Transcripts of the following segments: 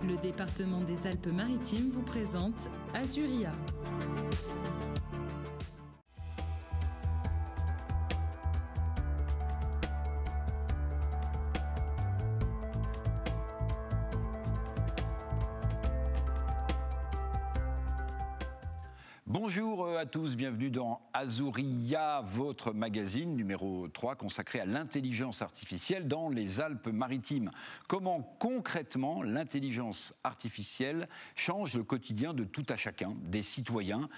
Le département des Alpes-Maritimes vous présente Azuria. Bonjour à tous, bienvenue dans Azuria, votre magazine numéro 3 consacré à l'intelligence artificielle dans les Alpes-Maritimes. Comment concrètement l'intelligence artificielle change le quotidien de tout à chacun, des citoyens,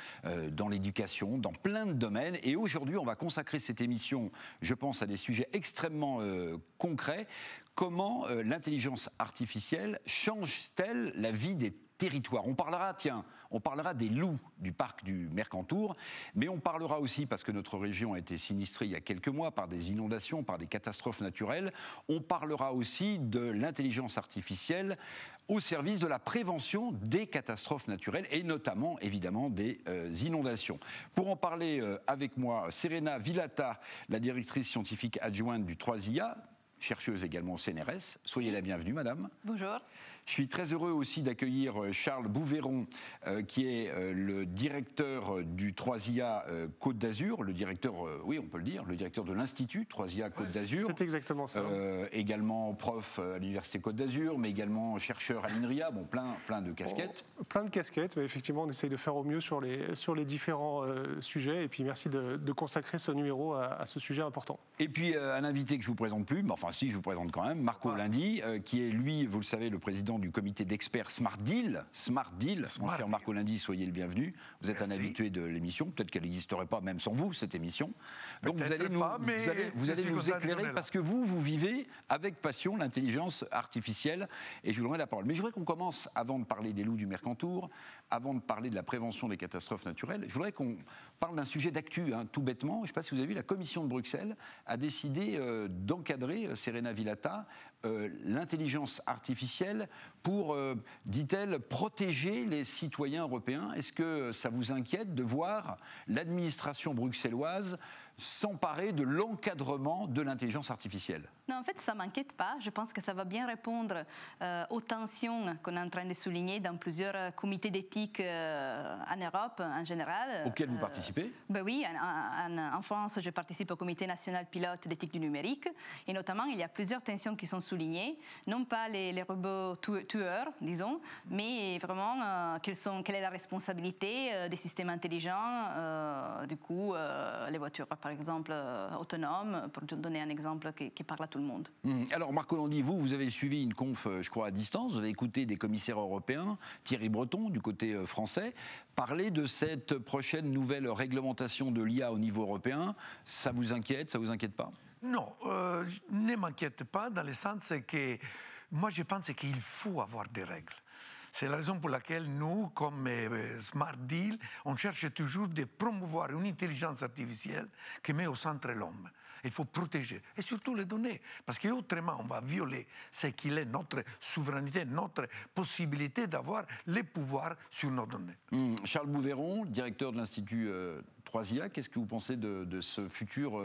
dans l'éducation, dans plein de domaines. Et aujourd'hui, on va consacrer cette émission, je pense, à des sujets extrêmement concrets. Comment l'intelligence artificielle change-t-elle la vie des territoires? On parlera des loups du parc du Mercantour, mais on parlera aussi, parce que notre région a été sinistrée il y a quelques mois par des inondations, par des catastrophes naturelles, on parlera aussi de l'intelligence artificielle au service de la prévention des catastrophes naturelles et notamment, évidemment, des inondations. Pour en parler avec moi, Serena Villata, la directrice scientifique adjointe du 3IA, chercheuse également au CNRS. Soyez la bienvenue, madame. Bonjour. Je suis très heureux aussi d'accueillir Charles Bouveron, qui est le directeur du 3IA Côte d'Azur, le directeur, oui, on peut le dire, le directeur de l'Institut 3IA Côte d'Azur. C'est exactement ça. Également prof à l'Université Côte d'Azur, mais également chercheur à l'INRIA, bon, plein de casquettes. Plein de casquettes, mais effectivement, on essaye de faire au mieux sur les différents sujets. Et puis, merci de consacrer ce numéro à ce sujet important. Et puis, un invité que je ne vous présente plus, mais enfin, si, je vous présente quand même, Marco Lindi, qui est, lui, vous le savez, le président du comité d'experts Smart Deal. Mon cher Marco Lindi, soyez le bienvenu. Vous êtes un habitué de l'émission. Peut-être qu'elle n'existerait pas même sans vous, cette émission. Donc vous allez nous éclairer parce que vous vivez avec passion l'intelligence artificielle. Et je vous donnerai la parole. Mais je voudrais qu'on commence, avant de parler des loups du Mercantour, avant de parler de la prévention des catastrophes naturelles, je voudrais qu'on parle d'un sujet d'actu, tout bêtement. Je ne sais pas si vous avez vu, la Commission de Bruxelles a décidé d'encadrer, Serena Villata, l'intelligence artificielle pour, dit-elle, protéger les citoyens européens. Est-ce que ça vous inquiète de voir l'administration bruxelloise s'emparer de l'encadrement de l'intelligence artificielle? Non, en fait, ça ne m'inquiète pas. Je pense que ça va bien répondre aux tensions qu'on est en train de souligner dans plusieurs comités d'éthique en Europe, en général. Auxquels vous participez? Ben oui, en France, je participe au comité national pilote d'éthique du numérique. Et notamment, il y a plusieurs tensions qui sont soulignées. Non pas les robots tueurs, disons, mais vraiment quelle est la responsabilité des systèmes intelligents, du coup, les voitures, par exemple, autonomes, pour donner un exemple qui parle à tout le monde. Alors, Marco Landi, vous avez suivi une conf, je crois, à distance. Vous avez écouté des commissaires européens, Thierry Breton, du côté français, parler de cette prochaine nouvelle réglementation de l'IA au niveau européen. Ça vous inquiète, ça vous inquiète pas? Non, ne m'inquiète pas dans le sens que moi je pense qu'il faut avoir des règles. C'est la raison pour laquelle nous, comme Smart Deal, on cherche toujours de promouvoir une intelligence artificielle qui met au centre l'homme. Il faut protéger, et surtout les données, parce qu'autrement on va violer ce qu'il est notre souveraineté, notre possibilité d'avoir les pouvoirs sur nos données. Charles Bouveron, directeur de l'Institut 3IA, qu'est-ce que vous pensez de ce futur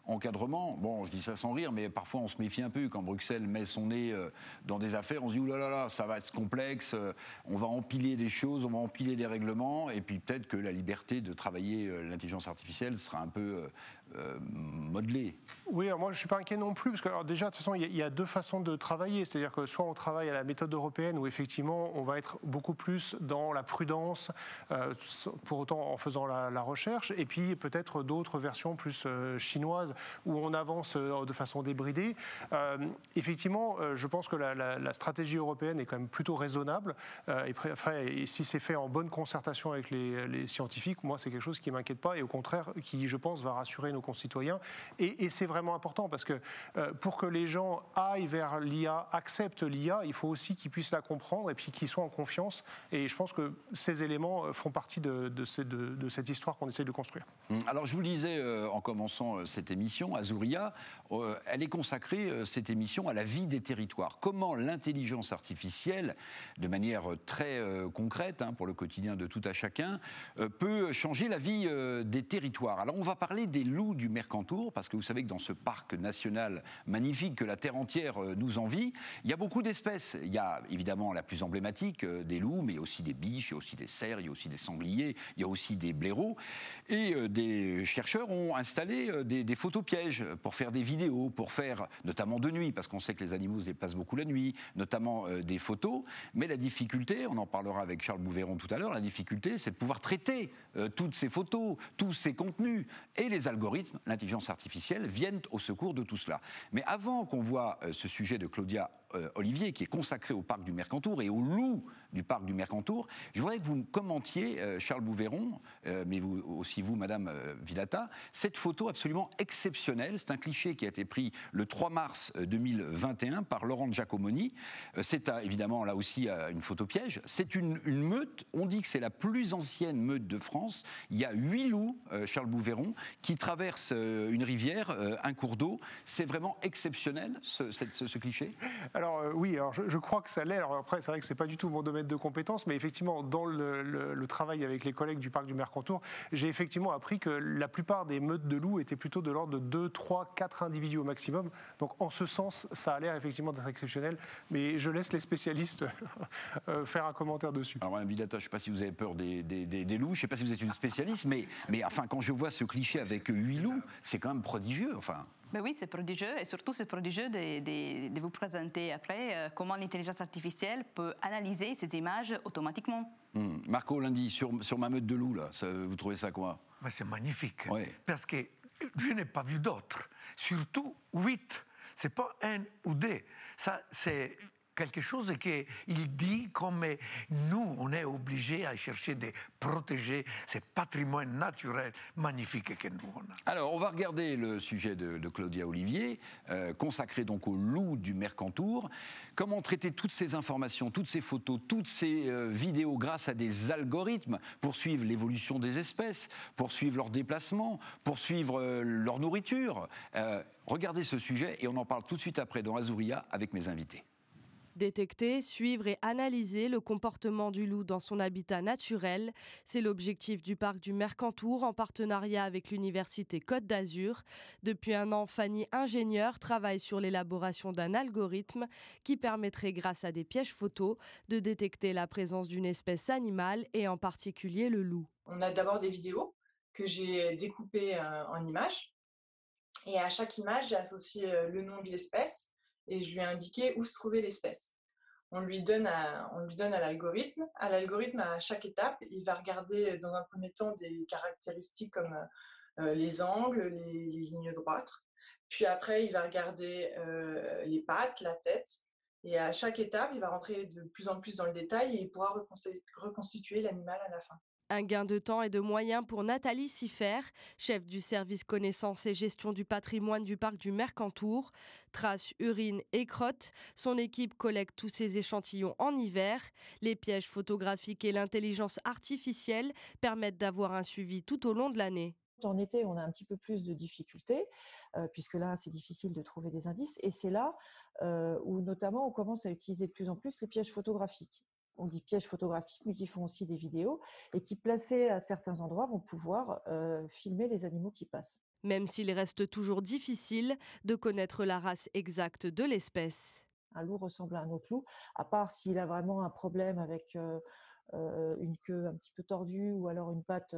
encadrement? Bon, je dis ça sans rire, mais parfois on se méfie un peu quand Bruxelles met son nez dans des affaires. On se dit, oulala, ça va être complexe, on va empiler des choses, on va empiler des règlements, et puis peut-être que la liberté de travailler l'intelligence artificielle sera un peu modelée. Oui, alors moi je ne suis pas inquiet non plus, parce que alors déjà, de toute façon, il y a deux façons de travailler. C'est-à-dire que soit on travaille à la méthode européenne, où effectivement on va être beaucoup plus dans la prudence, pour autant en faisant la recherche, et puis peut-être d'autres versions plus chinoises, où on avance de façon débridée. Effectivement, je pense que la stratégie européenne est quand même plutôt raisonnable. Et si c'est fait en bonne concertation avec les scientifiques, moi, c'est quelque chose qui ne m'inquiète pas et au contraire, qui, je pense, va rassurer nos concitoyens. Et c'est vraiment important parce que pour que les gens aillent vers l'IA, acceptent l'IA, il faut aussi qu'ils puissent la comprendre et puis qu'ils soient en confiance. Et je pense que ces éléments font partie de cette histoire qu'on essaie de construire. Alors, je vous le disais en commençant cette émission, Azuria, elle est consacrée, cette émission, à la vie des territoires. Comment l'intelligence artificielle, de manière très concrète, pour le quotidien de tout à chacun, peut changer la vie des territoires. Alors, on va parler des loups loup du Mercantour, parce que vous savez que dans ce parc national magnifique que la terre entière nous envie, il y a beaucoup d'espèces. Il y a évidemment la plus emblématique des loups, mais il y a aussi des biches, il y a aussi des cerfs, il y a aussi des sangliers, il y a aussi des blaireaux. Et des chercheurs ont installé des photopièges pour faire des vidéos, pour faire, notamment de nuit, parce qu'on sait que les animaux se déplacent beaucoup la nuit, notamment des photos. Mais la difficulté, on en parlera avec Charles Bouveyron tout à l'heure, la difficulté, c'est de pouvoir traiter toutes ces photos, tous ces contenus. Et les algorithmes, l'intelligence artificielle, viennent au secours de tout cela. Mais avant qu'on voit ce sujet de Claudia Olivier, qui est consacré au parc du Mercantour et au loup du parc du Mercantour, je voudrais que vous me commentiez, Charles Bouveyron, mais aussi vous, Madame Villata, cette photo absolument exceptionnelle. C'est un cliché qui a été pris le 3 mars 2021 par Laurent Giacomoni. C'est évidemment là aussi une photo piège. C'est une meute, on dit que c'est la plus ancienne meute de France. Il y a 8 loups, Charles Bouveyron, qui traversent une rivière, un cours d'eau. C'est vraiment exceptionnel, ce cliché. Alors oui, alors je crois que ça l'est. Alors après, c'est vrai que c'est pas du tout mon domaine de compétences, mais effectivement, dans le travail avec les collègues du parc du Mercantour, j'ai effectivement appris que la plupart des meutes de loups étaient plutôt de l'ordre de 2, 3, 4 individus au maximum. Donc en ce sens, ça a l'air effectivement d'être exceptionnel, mais je laisse les spécialistes faire un commentaire dessus. Alors Mme Villata, je ne sais pas si vous avez peur des loups, je ne sais pas si vous êtes une spécialiste, mais enfin, quand je vois ce cliché avec 8 loups, c'est quand même prodigieux, enfin. Ben oui, c'est prodigieux et surtout c'est prodigieux de vous présenter après comment l'intelligence artificielle peut analyser ces images automatiquement. Marco, lundi, sur ma meute de loups, là, vous trouvez ça quoi? Mais c'est magnifique, ouais. Parce que je n'ai pas vu d'autres, surtout 8. C'est pas 1 ou 2, ça c'est quelque chose qu'il dit comme nous, on est obligés à chercher de protéger ce patrimoine naturel magnifique que nous on a. Alors, on va regarder le sujet de Claudia Olivier, consacré donc au loup du Mercantour. Comment traiter toutes ces informations, toutes ces photos, toutes ces vidéos grâce à des algorithmes pour suivre l'évolution des espèces, pour suivre leurs déplacements, pour suivre leur nourriture. Regardez ce sujet et on en parle tout de suite après dans Azuria avec mes invités. Détecter, suivre et analyser le comportement du loup dans son habitat naturel, c'est l'objectif du parc du Mercantour en partenariat avec l'Université Côte d'Azur. Depuis un an, Fanny, ingénieure, travaille sur l'élaboration d'un algorithme qui permettrait, grâce à des pièges photos, de détecter la présence d'une espèce animale et en particulier le loup. On a d'abord des vidéos que j'ai découpées en images et à chaque image, j'ai associé le nom de l'espèce et je lui ai indiqué où se trouvait l'espèce. On lui donne à l'algorithme. À l'algorithme, à chaque étape, il va regarder dans un premier temps des caractéristiques comme les angles, les lignes droites. Puis après, il va regarder les pattes, la tête. Et à chaque étape, il va rentrer de plus en plus dans le détail et il pourra reconstituer l'animal à la fin. Un gain de temps et de moyens pour Nathalie Siffer, chef du service connaissance et gestion du patrimoine du parc du Mercantour. Traces, urine et crottes, son équipe collecte tous ces échantillons en hiver. Les pièges photographiques et l'intelligence artificielle permettent d'avoir un suivi tout au long de l'année. En été, on a un petit peu plus de difficultés, puisque là, c'est difficile de trouver des indices. Et c'est là où, notamment, on commence à utiliser de plus en plus les pièges photographiques. On dit pièges photographiques, mais qui font aussi des vidéos et qui, placés à certains endroits, vont pouvoir filmer les animaux qui passent. Même s'il reste toujours difficile de connaître la race exacte de l'espèce. Un loup ressemble à un autre loup, à part s'il a vraiment un problème avec une queue un petit peu tordue ou alors une patte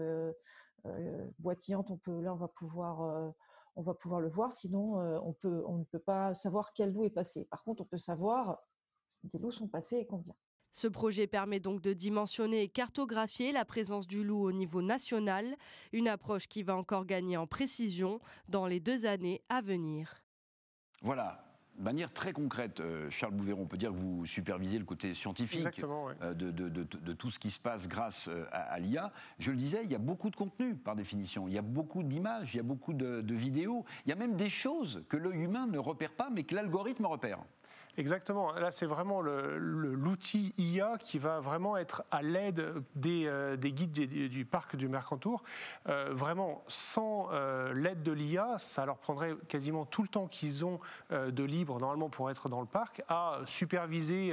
boitillante. On va pouvoir le voir. Sinon, on ne peut pas savoir quel loup est passé. Par contre, on peut savoir si des loups sont passés et combien. Ce projet permet donc de dimensionner et cartographier la présence du loup au niveau national, une approche qui va encore gagner en précision dans les 2 années à venir. Voilà. De manière très concrète, Charles Bouveyron, on peut dire que vous supervisez le côté scientifique de tout ce qui se passe grâce à l'IA. Je le disais, il y a beaucoup de contenu par définition, il y a beaucoup d'images, il y a beaucoup de vidéos, il y a même des choses que l'œil humain ne repère pas mais que l'algorithme repère. Exactement. Là, c'est vraiment l'outil IA qui va vraiment être à l'aide des guides du parc du Mercantour. Vraiment, sans l'aide de l'IA, ça leur prendrait quasiment tout le temps qu'ils ont de libre, normalement, pour être dans le parc, à superviser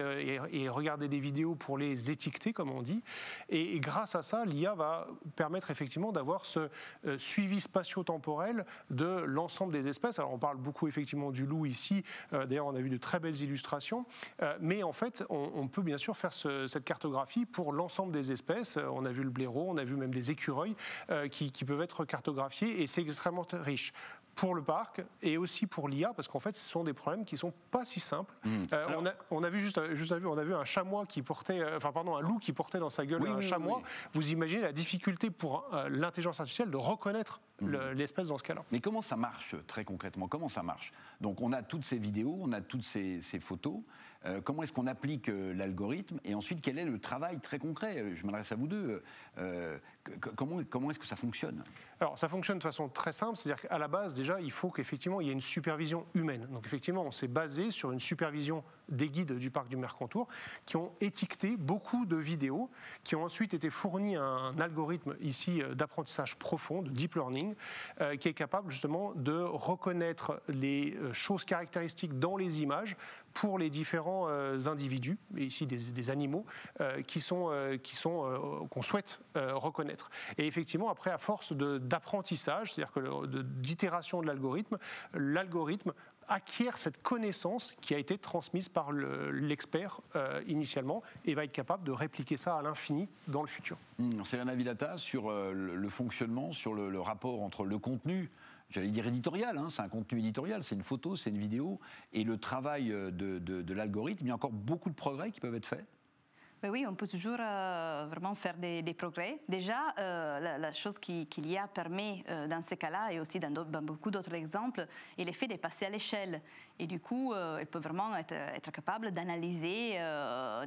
et regarder des vidéos pour les étiqueter, comme on dit. Et grâce à ça, l'IA va permettre effectivement d'avoir ce suivi spatio-temporel de l'ensemble des espèces. Alors, on parle beaucoup effectivement du loup ici. D'ailleurs, on a vu de très belles illustrations. Mais en fait, on peut bien sûr faire cette cartographie pour l'ensemble des espèces. On a vu le blaireau, on a vu même des écureuils qui peuvent être cartographiés et c'est extrêmement riche pour le parc et aussi pour l'IA, parce qu'en fait, ce sont des problèmes qui ne sont pas si simples. On a vu on a vu un chamois qui portait, un loup qui portait dans sa gueule un chamois. Vous imaginez la difficulté pour l'intelligence artificielle de reconnaître l'espèce dans ce cas-là. Mais comment ça marche très concrètement? Comment ça marche? Donc on a toutes ces vidéos, on a toutes ces photos. Comment est-ce qu'on applique l'algorithme? Et ensuite, quel est le travail très concret? Je m'adresse à vous deux. Comment est-ce que ça fonctionne? Alors, ça fonctionne de façon très simple. C'est-à-dire qu'à la base, déjà, il faut qu'effectivement, il y ait une supervision humaine. Donc, effectivement, on s'est basé sur une supervision des guides du parc du Mercantour qui ont étiqueté beaucoup de vidéos, qui ont ensuite été fournis à un algorithme ici d'apprentissage profond, de deep learning, qui est capable justement de reconnaître les choses caractéristiques dans les images pour les différents individus, et ici des animaux, qu'on souhaite reconnaître. Et effectivement, après, à force d'apprentissage, c'est-à-dire d'itération de l'algorithme acquiert cette connaissance qui a été transmise par l'expert initialement et va être capable de répliquer ça à l'infini dans le futur. Serena Villata, sur le fonctionnement, sur le rapport entre le contenu, j'allais dire éditorial, c'est un contenu éditorial, c'est une photo, c'est une vidéo, et le travail de l'algorithme, il y a encore beaucoup de progrès qui peuvent être faits? Oui, on peut toujours vraiment faire des progrès. Déjà, la chose qu'il y a permet dans ces cas-là, et aussi dans beaucoup d'autres exemples, est l'effet de passer à l'échelle. Et du coup, elle peut vraiment être capable d'analyser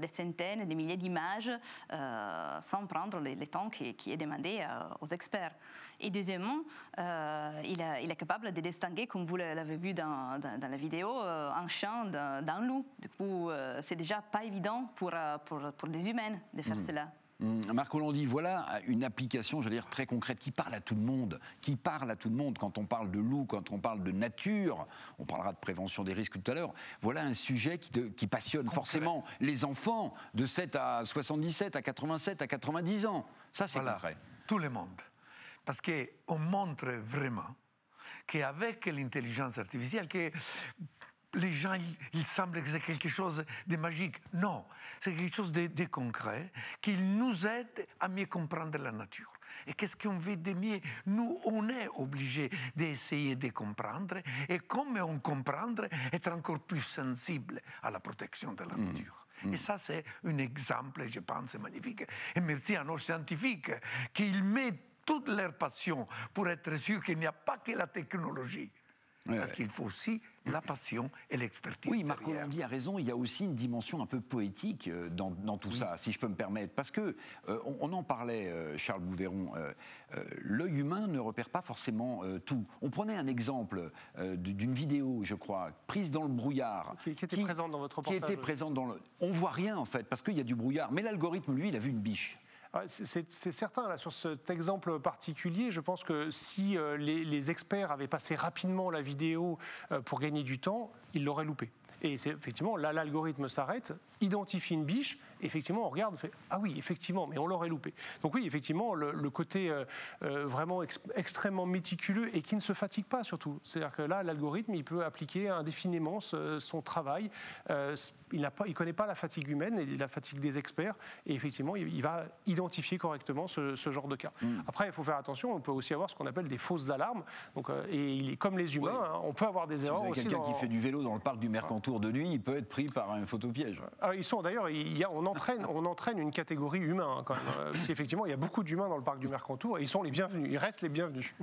des centaines, des milliers d'images sans prendre le temps qui est demandé aux experts. Et deuxièmement, il est capable de distinguer, comme vous l'avez vu dans la vidéo, un chien d'un loup. Du coup, c'est déjà pas évident pour des humains de faire cela. Marco Landi, voilà une application, j'allais dire, très concrète, qui parle à tout le monde. Quand on parle de loup, quand on parle de nature, on parlera de prévention des risques tout à l'heure. Voilà un sujet qui passionne forcément les enfants de 7 à 77, à 87, à 90 ans. Ça, c'est concret. Tout le monde. Parce qu'on montre vraiment qu'avec l'intelligence artificielle, que les gens, il semble que c'est quelque chose de magique. Non, c'est quelque chose de concret qui nous aide à mieux comprendre la nature. Et qu'est-ce qu'on veut de mieux? Nous, on est obligés d'essayer de comprendre. Et comme on comprend, être encore plus sensible à la protection de la nature. Et ça, c'est un exemple, je pense, magnifique. Et merci à nos scientifiques qui mettent toute leur passion pour être sûr qu'il n'y a pas que la technologie. Parce qu'il faut aussi la passion et l'expertise. Oui, Marco Landi a raison, il y a aussi une dimension un peu poétique dans tout ça, si je peux me permettre. Parce que, on en parlait, Charles Bouveron, l'œil humain ne repère pas forcément tout. On prenait un exemple d'une vidéo, je crois, prise dans le brouillard. Qui était présente dans votre reportage. Qui était présente dans le... On voit rien, en fait, parce qu'il y a du brouillard. Mais l'algorithme, lui, il a vu une biche. C'est certain, là, sur cet exemple particulier, je pense que si les experts avaient passé rapidement la vidéo pour gagner du temps, ils l'auraient loupé. Et effectivement, là, l'algorithme s'arrête, identifie une biche, et effectivement, on regarde, on fait « Ah oui, effectivement, mais on l'aurait loupé ». Donc oui, effectivement, le côté vraiment extrêmement méticuleux et qui ne se fatigue pas, surtout. C'est-à-dire que là, l'algorithme, il peut appliquer indéfiniment son travail. Il ne connaît pas la fatigue humaine et la fatigue des experts, et effectivement, il va identifier correctement ce genre de cas. Après, il faut faire attention, on peut aussi avoir ce qu'on appelle des fausses alarmes. Donc, et comme les humains, on peut avoir des erreurs aussi. Quelqu'un qui fait du vélo dans le parc du Mercantour de nuit, il peut être pris par un photopiège. Ils sont d'ailleurs, on entraîne une catégorie humain quand même. Parce qu'effectivement, il y a beaucoup d'humains dans le parc du Mercantour et ils sont les bienvenus, ils restent les bienvenus.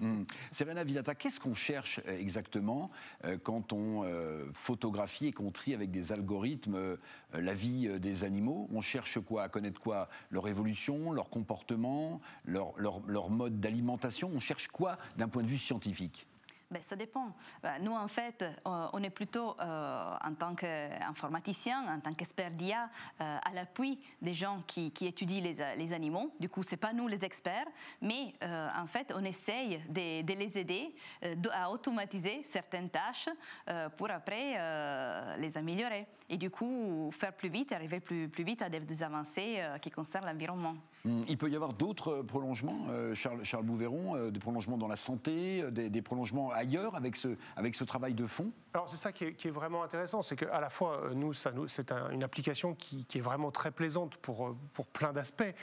Serena Villata, qu'est-ce qu'on cherche exactement quand on photographie et qu'on trie avec des algorithmes la vie des animaux? On cherche quoi? À connaître quoi? Leur évolution, leur comportement, leur mode d'alimentation? On cherche quoi d'un point de vue scientifique? Ça dépend. Nous, en fait, on est plutôt, en tant qu'informaticien, en tant qu'expert d'IA, à l'appui des gens qui étudient les animaux. Du coup, ce n'est pas nous les experts, mais en fait, on essaye de les aider à automatiser certaines tâches pour après les améliorer. Et du coup, faire plus vite, arriver plus vite à des avancées qui concernent l'environnement. Il peut y avoir d'autres prolongements, Charles Bouveron, des prolongements dans la santé, des prolongements ailleurs avec ce travail de fond? Alors c'est ça qui est vraiment intéressant, c'est qu'à la fois, c'est une application qui est vraiment très plaisante pour plein d'aspects,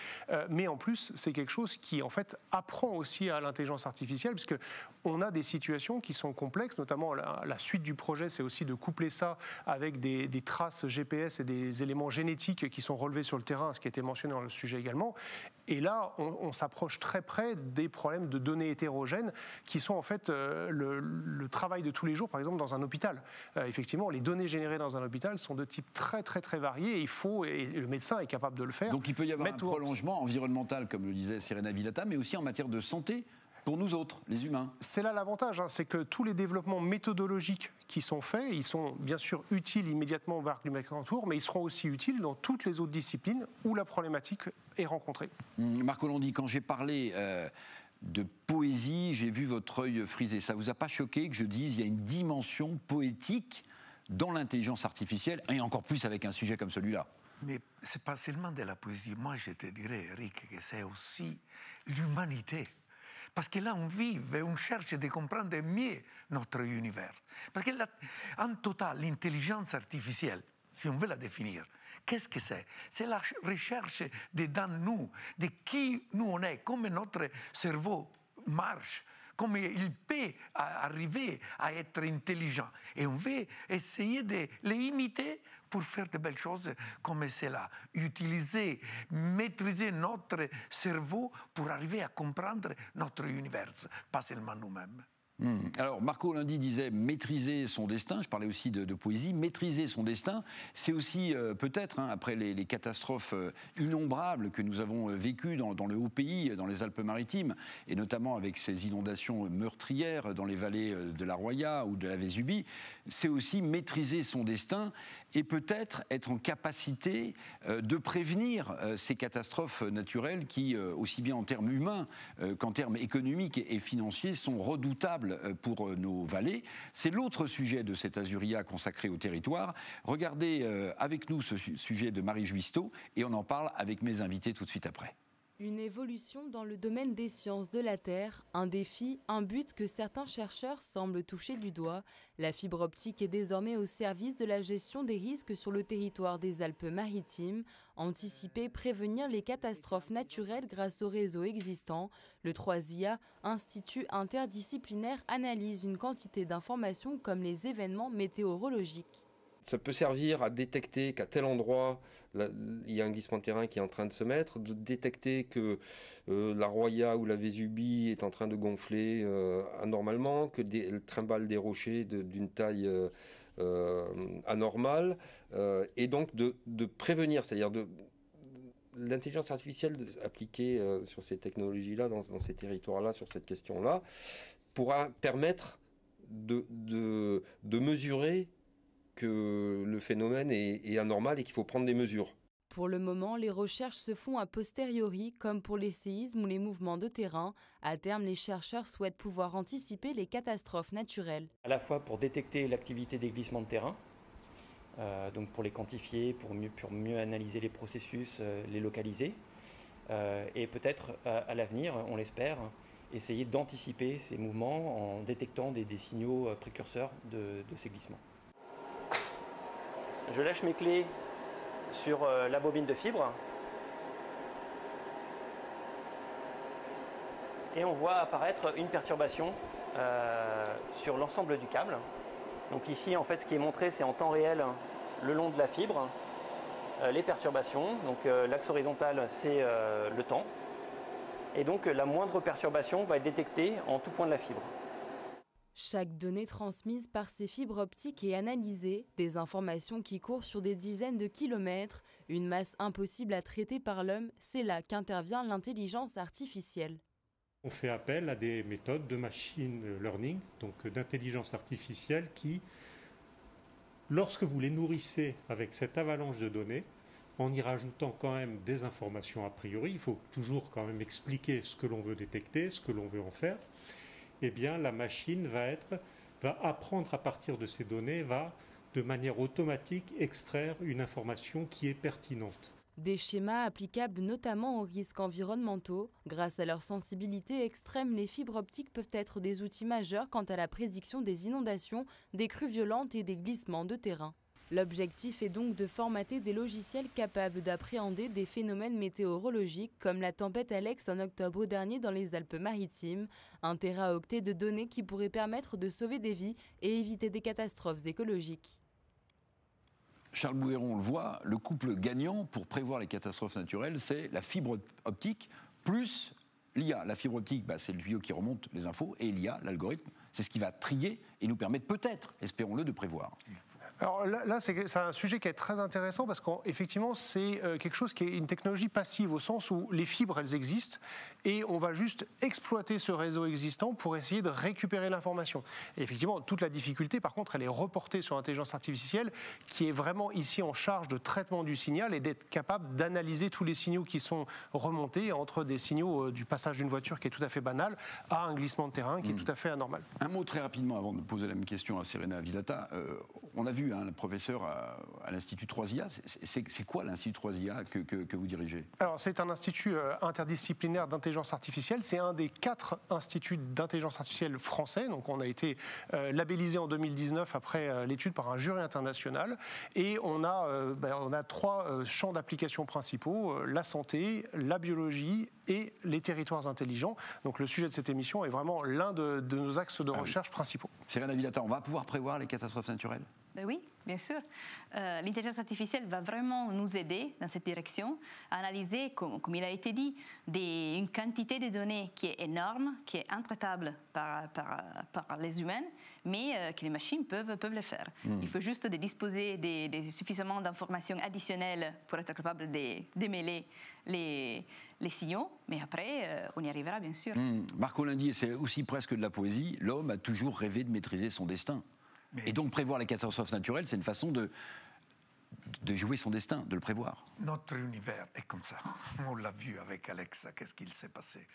mais en plus, c'est quelque chose qui, en fait, apprend aussi à l'intelligence artificielle, puisque on a des situations qui sont complexes, notamment la suite du projet, c'est aussi de coupler ça avec des traces GPS et des éléments génétiques qui sont relevés sur le terrain, ce qui a été mentionné dans le sujet également. Et là, on s'approche très près des problèmes de données hétérogènes qui sont en fait le travail de tous les jours, par exemple dans un hôpital. Effectivement, les données générées dans un hôpital sont de type très très très varié et le médecin est capable de le faire. Donc il peut y avoir un prolongement environnemental, comme le disait Serena Villata, mais aussi en matière de santé pour nous autres, les humains. C'est là l'avantage, c'est que tous les développements méthodologiques qui sont faits, ils sont bien sûr utiles immédiatement au parc du Mercantour, mais ils seront aussi utiles dans toutes les autres disciplines où la problématique est rencontrée. Marco Landi, quand j'ai parlé de poésie, j'ai vu votre œil frisé. Ça ne vous a pas choqué que je dise qu'il y a une dimension poétique dans l'intelligence artificielle, et encore plus avec un sujet comme celui-là? Mais ce n'est pas seulement de la poésie. Moi, je te dirais, Eric, que c'est aussi l'humanité. Parce que là, on vit et on cherche de comprendre mieux notre univers. Parce qu'en total, l'intelligence artificielle, si on veut la définir, qu'est-ce que c'est? C'est la recherche dans nous, de qui nous on est, comment notre cerveau marche, comment il peut arriver à être intelligent. Et on veut essayer de les imiter pour faire de belles choses comme cela. Utiliser, maîtriser notre cerveau pour arriver à comprendre notre univers, pas seulement nous-mêmes. Alors, Marco Landi disait maîtriser son destin, je parlais aussi de poésie, maîtriser son destin, c'est aussi peut-être, après les catastrophes innombrables que nous avons vécues dans le haut pays, dans les Alpes-Maritimes, et notamment avec ces inondations meurtrières dans les vallées de la Roya ou de la Vésubie, c'est aussi maîtriser son destin et peut-être être en capacité de prévenir ces catastrophes naturelles qui, aussi bien en termes humains qu'en termes économiques et financiers, sont redoutables pour nos vallées. C'est l'autre sujet de cet Azuria consacré au territoire. Regardez avec nous ce sujet de Marie Juisteau et on en parle avec mes invités tout de suite après. Une évolution dans le domaine des sciences de la Terre, un défi, un but que certains chercheurs semblent toucher du doigt. La fibre optique est désormais au service de la gestion des risques sur le territoire des Alpes-Maritimes. Anticiper, prévenir les catastrophes naturelles grâce aux réseaux existants. Le 3IA, Institut interdisciplinaire, analyse une quantité d'informations comme les événements météorologiques. Ça peut servir à détecter qu'à tel endroit, il y a un glissement de terrain qui est en train de se mettre, de détecter que la Roya ou la Vésubie est en train de gonfler anormalement, que elle trimballe des rochers d'une taille anormale, et donc de prévenir, c'est-à-dire l'intelligence artificielle appliquée sur ces technologies-là, dans ces territoires-là, sur cette question-là, pourra permettre de mesurer que le phénomène est anormal et qu'il faut prendre des mesures. Pour le moment, les recherches se font a posteriori, comme pour les séismes ou les mouvements de terrain. À terme, les chercheurs souhaitent pouvoir anticiper les catastrophes naturelles. À la fois pour détecter l'activité des glissements de terrain, donc pour les quantifier, pour mieux analyser les processus, les localiser, et peut-être à l'avenir, on l'espère, essayer d'anticiper ces mouvements en détectant des signaux précurseurs de ces glissements. Je lâche mes clés sur la bobine de fibre et on voit apparaître une perturbation sur l'ensemble du câble. Donc ici, en fait, ce qui est montré, c'est en temps réel le long de la fibre, les perturbations. Donc l'axe horizontal, c'est le temps. Et donc la moindre perturbation va être détectée en tout point de la fibre. Chaque donnée transmise par ces fibres optiques est analysée, des informations qui courent sur des dizaines de kilomètres, une masse impossible à traiter par l'homme, c'est là qu'intervient l'intelligence artificielle. On fait appel à des méthodes de machine learning, donc d'intelligence artificielle qui, lorsque vous les nourrissez avec cette avalanche de données, en y rajoutant quand même des informations a priori, il faut toujours quand même expliquer ce que l'on veut détecter, ce que l'on veut en faire, eh bien la machine va apprendre à partir de ces données, va de manière automatique extraire une information qui est pertinente. Des schémas applicables notamment aux risques environnementaux. Grâce à leur sensibilité extrême, les fibres optiques peuvent être des outils majeurs quant à la prédiction des inondations, des crues violentes et des glissements de terrain. L'objectif est donc de formater des logiciels capables d'appréhender des phénomènes météorologiques comme la tempête Alex en octobre dernier dans les Alpes-Maritimes, un téraoctet de données qui pourrait permettre de sauver des vies et éviter des catastrophes écologiques. Charles Bouveron, on le voit, le couple gagnant pour prévoir les catastrophes naturelles, c'est la fibre optique plus l'IA. La fibre optique, c'est le tuyau qui remonte les infos, et l'IA, l'algorithme, c'est ce qui va trier et nous permettre peut-être, espérons-le, de prévoir. Alors là c'est un sujet qui est très intéressant parce qu'effectivement, c'est quelque chose qui est une technologie passive au sens où les fibres, elles existent et on va juste exploiter ce réseau existant pour essayer de récupérer l'information. Et effectivement, toute la difficulté, par contre, elle est reportée sur l'intelligence artificielle qui est vraiment ici en charge de traitement du signal et d'être capable d'analyser tous les signaux qui sont remontés entre des signaux du passage d'une voiture qui est tout à fait banal à un glissement de terrain qui est tout à fait anormal. Un mot très rapidement avant de poser la même question à Serena Villata. On a vu le professeur à l'Institut 3IA. C'est quoi l'Institut 3IA que vous dirigez? Alors, c'est un institut interdisciplinaire d'intelligence artificielle. C'est un des 4 instituts d'intelligence artificielle français. Donc, on a été labellisé en 2019 après l'étude par un jury international. Et on a 3 champs d'application principaux, la santé, la biologie et les territoires intelligents. Donc, le sujet de cette émission est vraiment l'un de nos axes de recherche principaux. Serena Villata, on va pouvoir prévoir les catastrophes naturelles? Ben oui, bien sûr. L'intelligence artificielle va vraiment nous aider dans cette direction à analyser, comme il a été dit, une quantité de données qui est énorme, qui est intraitable par les humains, mais que les machines peuvent le faire. Il faut juste disposer de suffisamment d'informations additionnelles pour être capable de démêler les signaux, mais après, on y arrivera, bien sûr. Marco Lindier, c'est aussi presque de la poésie. L'homme a toujours rêvé de maîtriser son destin. Et donc prévoir les catastrophes naturelles, c'est une façon de jouer son destin, de le prévoir. Notre univers est comme ça. On l'a vu avec Alexa, qu'est-ce qu'il s'est passé.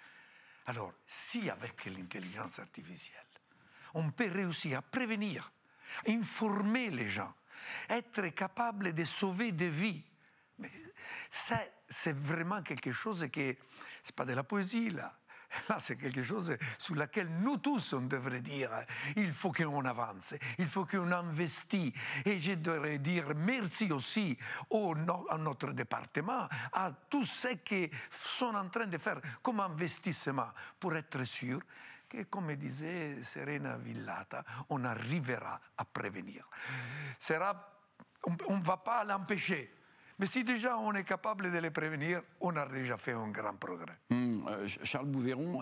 Alors, si avec l'intelligence artificielle, on peut réussir à prévenir, informer les gens, être capable de sauver des vies, mais ça, c'est vraiment quelque chose qui c'est pas de la poésie, là. Là, c'est quelque chose sur lequel nous tous, on devrait dire il faut qu'on avance, il faut qu'on investisse. Et je devrais dire merci aussi à notre département, à tous ceux qui sont en train de faire comme investissement pour être sûr que, comme disait Serena Villata, on arrivera à prévenir. On ne va pas l'empêcher. Mais si déjà on est capable de les prévenir, on a déjà fait un grand progrès. Charles Bouveron,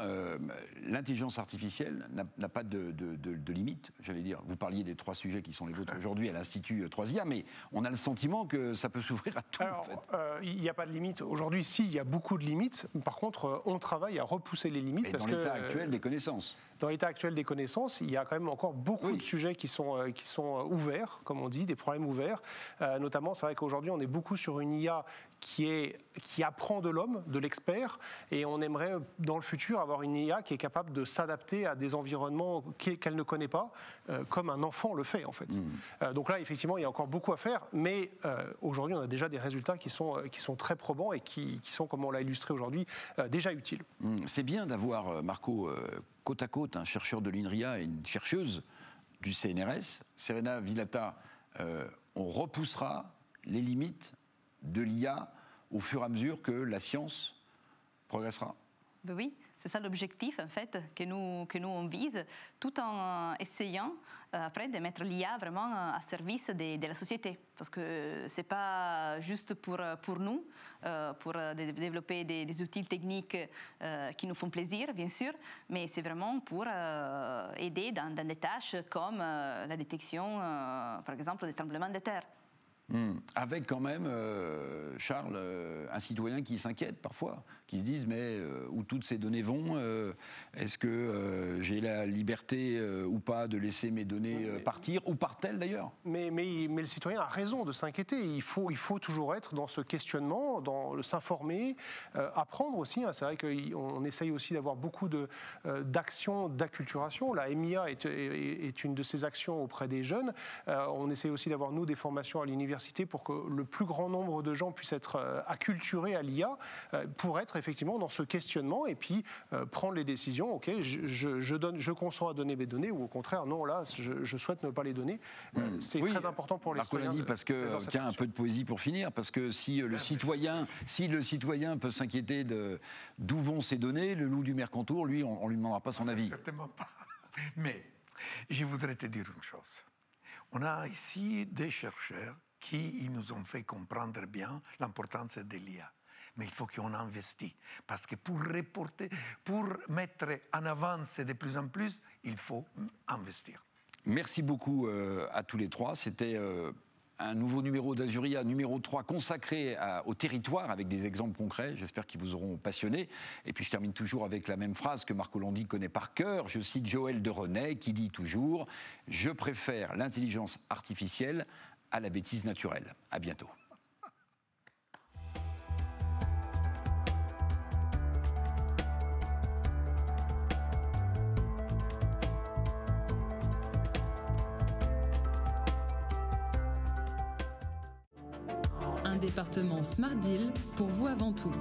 l'intelligence artificielle n'a pas de limite, j'allais dire. Vous parliez des 3 sujets qui sont les vôtres aujourd'hui à l'Institut 3IA, mais on a le sentiment que ça peut s'ouvrir à tout. Alors, en fait. Il n'y a pas de limite. Aujourd'hui, si, il y a beaucoup de limites. Par contre, on travaille à repousser les limites. Et dans l'état actuel des connaissances. Dans l'état actuel des connaissances, il y a quand même encore beaucoup de sujets qui sont ouverts, comme on dit, des problèmes ouverts. Notamment, c'est vrai qu'aujourd'hui, on est beaucoup sur une IA qui apprend de l'homme, de l'expert, et on aimerait, dans le futur, avoir une IA qui est capable de s'adapter à des environnements qu'elle ne connaît pas, comme un enfant le fait, en fait. Donc là, effectivement, il y a encore beaucoup à faire, mais aujourd'hui, on a déjà des résultats qui sont très probants et qui sont, comme on l'a illustré aujourd'hui, déjà utiles. C'est bien d'avoir, Marco, côte à côte, un chercheur de l'INRIA et une chercheuse du CNRS. Serena Villata, on repoussera les limites de l'IA au fur et à mesure que la science progressera. Ben oui, c'est ça l'objectif en fait que nous on vise, tout en essayant après de mettre l'IA vraiment à service de la société, parce que c'est pas juste pour nous, pour développer des outils techniques qui nous font plaisir bien sûr, mais c'est vraiment pour aider dans des tâches comme la détection par exemple des tremblements de terre. Avec quand même, Charles, un citoyen qui s'inquiète parfois, qui se disent mais où toutes ces données vont, est-ce que j'ai la liberté ou pas de laisser mes données partir, ou partent-elles d'ailleurs? Mais le citoyen a raison de s'inquiéter. Il faut toujours être dans ce questionnement, dans le s'informer, apprendre aussi. Hein. C'est vrai qu'on essaye aussi d'avoir beaucoup d'actions d'acculturation. La MIA est une de ces actions auprès des jeunes. On essaye aussi d'avoir, nous, des formations à l'université pour que le plus grand nombre de gens puissent être acculturés à l'IA, pour être effectivement dans ce questionnement et puis prendre les décisions. Ok, je consens à donner mes données, ou au contraire, non, là, je souhaite ne pas les donner. C'est très important pour les citoyens. Marco l'a dit, parce que, tiens, un peu de poésie pour finir, parce que si le citoyen peut s'inquiéter d'où vont ces données, le loup du Mercantour, lui, on ne lui demandera pas son avis. Certainement pas. Mais je voudrais te dire une chose. On a ici des chercheurs qui nous ont fait comprendre bien l'importance de l'IA. Mais il faut qu'on investisse. Parce que pour mettre en avance de plus en plus, il faut investir. Merci beaucoup à tous les trois. C'était un nouveau numéro d'Azuria, numéro 3, consacré au territoire, avec des exemples concrets. J'espère qu'ils vous auront passionné. Et puis je termine toujours avec la même phrase que Marco Landi connaît par cœur. Je cite Joël de Renet, qui dit toujours « Je préfère l'intelligence artificielle à la bêtise naturelle ». À bientôt. Un département Smart Deal pour vous avant tout.